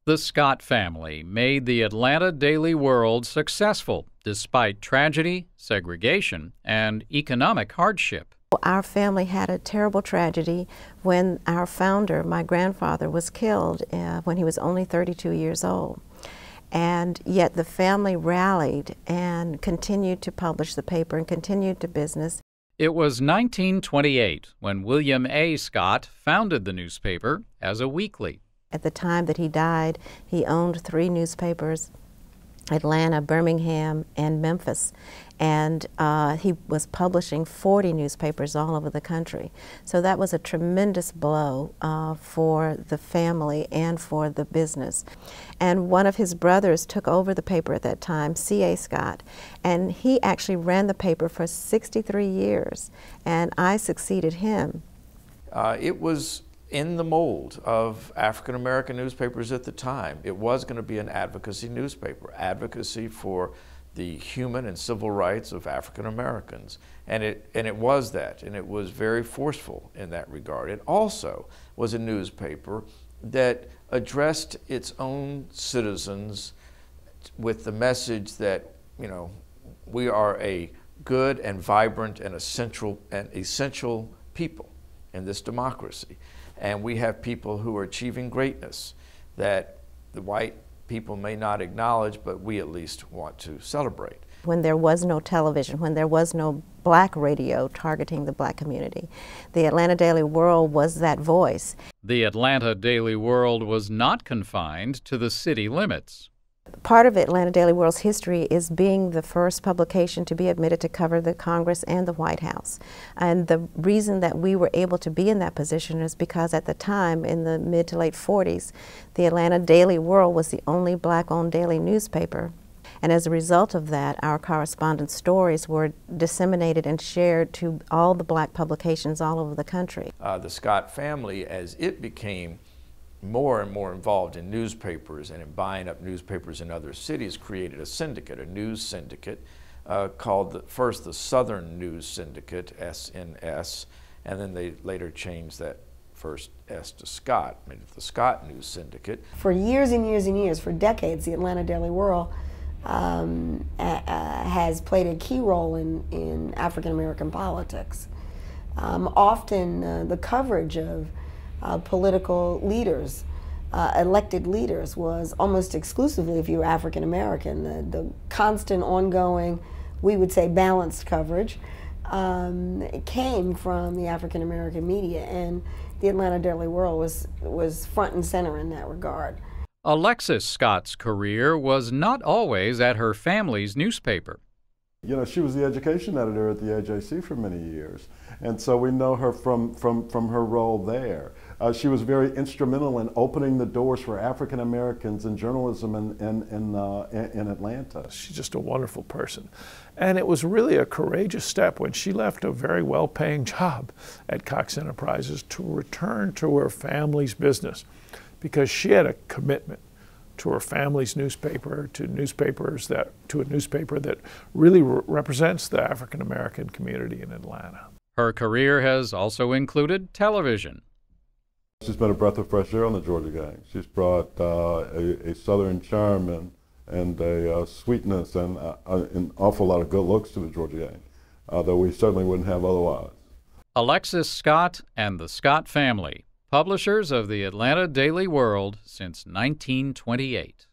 The Scott family made the Atlanta Daily World successful despite tragedy, segregation, and economic hardship. Our family had a terrible tragedy when our founder, my grandfather, was killed when he was only 32 years old. And yet the family rallied and continued to publish the paper and continued to business. It was 1928 when William A. Scott founded the newspaper as a weekly. At the time that he died, he owned 3 newspapers, Atlanta, Birmingham, and Memphis. And he was publishing 40 newspapers all over the country. So that was a tremendous blow for the family and for the business. And one of his brothers took over the paper at that time, C.A. Scott, and he actually ran the paper for 63 years, and I succeeded him. It was in the mold of African American newspapers at the time. It was going to be an advocacy newspaper, advocacy for the human and civil rights of African Americans. And it was that, and it was very forceful in that regard. It also was a newspaper that addressed its own citizens with the message that, you know, we are a good and vibrant and essential people in this democracy. And we have people who are achieving greatness that the white people may not acknowledge, but we at least want to celebrate. When there was no television, when there was no black radio targeting the black community, the Atlanta Daily World was that voice. The Atlanta Daily World was not confined to the city limits. Part of Atlanta Daily World's history is being the first publication to be admitted to cover the Congress and the White House. And the reason that we were able to be in that position is because at the time, in the mid to late 40s, the Atlanta Daily World was the only black-owned daily newspaper. And as a result of that, our correspondence stories were disseminated and shared to all the black publications all over the country. The Scott family, as it became more and more involved in newspapers and in buying up newspapers in other cities, created a syndicate, a news syndicate, called first the Southern News Syndicate, SNS, and then they later changed that first S to Scott, made it the Scott News Syndicate. For years and years and years, for decades, the Atlanta Daily World has played a key role in African American politics. Often the coverage of political leaders, elected leaders, was almost exclusively, if you were African American. The constant, ongoing, we would say balanced coverage came from the African American media, and the Atlanta Daily World was front and center in that regard. Alexis Scott's career was not always at her family's newspaper. You know, she was the education editor at the AJC for many years, and so we know her from her role there. She was very instrumental in opening the doors for African Americans in journalism in Atlanta. She's just a wonderful person. And it was really a courageous step when she left a very well-paying job at Cox Enterprises to return to her family's business, because she had a commitment to her family's newspaper, to a newspaper that really represents the African American community in Atlanta. Her career has also included television. She's been a breath of fresh air on the Georgia gang. She's brought a Southern charm and a sweetness and an awful lot of good looks to the Georgia gang that we certainly wouldn't have otherwise. Alexis Scott and the Scott family, publishers of the Atlanta Daily World since 1928.